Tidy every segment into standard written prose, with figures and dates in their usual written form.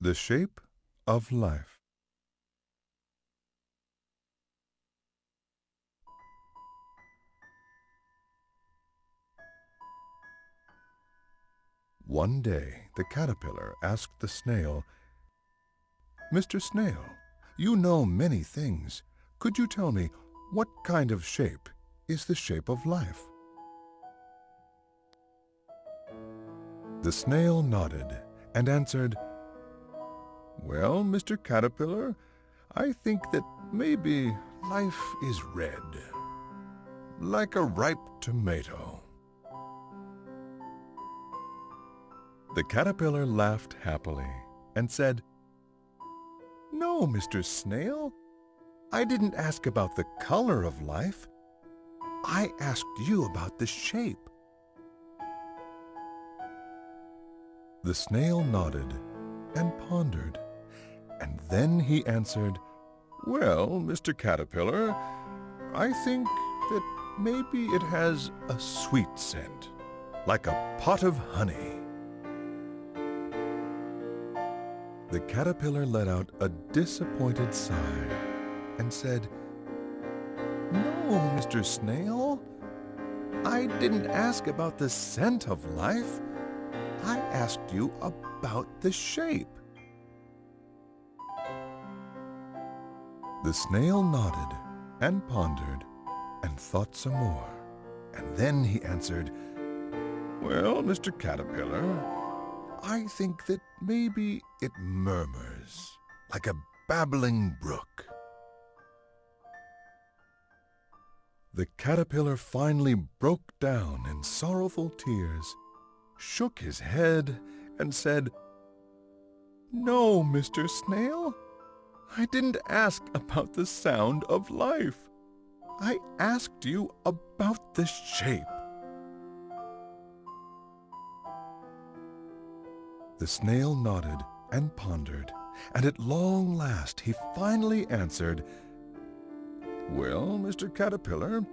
The shape of life. One day, the caterpillar asked the snail, "Mr. Snail, you know many things. Could you tell me what kind of shape is the shape of life?" The snail nodded and answered, "Well, Mr. Caterpillar, I think that maybe life is red, like a ripe tomato." The caterpillar laughed happily and said, "No, Mr. Snail, I didn't ask about the color of life. I asked you about the shape." The snail nodded and pondered, and then he answered, "Well, Mr. Caterpillar, I think that maybe it has a sweet scent, like a pot of honey." The caterpillar let out a disappointed sigh and said, "No, Mr. Snail, I didn't ask about the scent of life. I asked you about the shape." The snail nodded and pondered and thought some more, and then he answered, "Well, Mr. Caterpillar, I think that maybe it murmurs like a babbling brook." The caterpillar finally broke down in sorrowful tears, shook his head, and said, "No, Mr. Snail, I didn't ask about the sound of life. I asked you about the shape." The snail nodded and pondered, and at long last he finally answered, "Well, Mr. Caterpillar,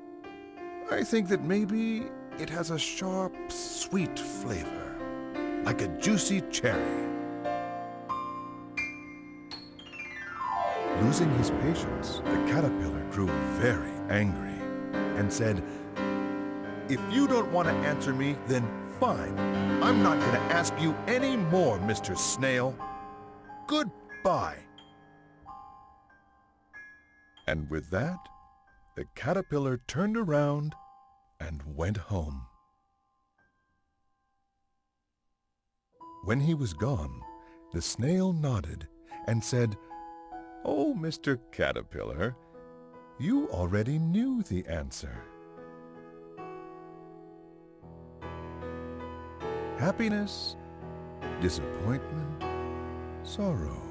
I think that maybe it has a sharp, sweet flavor, like a juicy cherry." Losing his patience, the caterpillar grew very angry and said, "If you don't want to answer me, then fine. I'm not going to ask you any more, Mr. Snail. Goodbye." And with that, the caterpillar turned around and went home. When he was gone, the snail nodded and said, "Oh, Mr. Caterpillar, you already knew the answer. Happiness, disappointment, sorrow,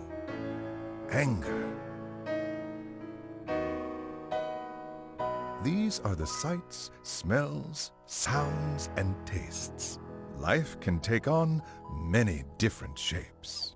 anger. These are the sights, smells, sounds, and tastes. Life can take on many different shapes.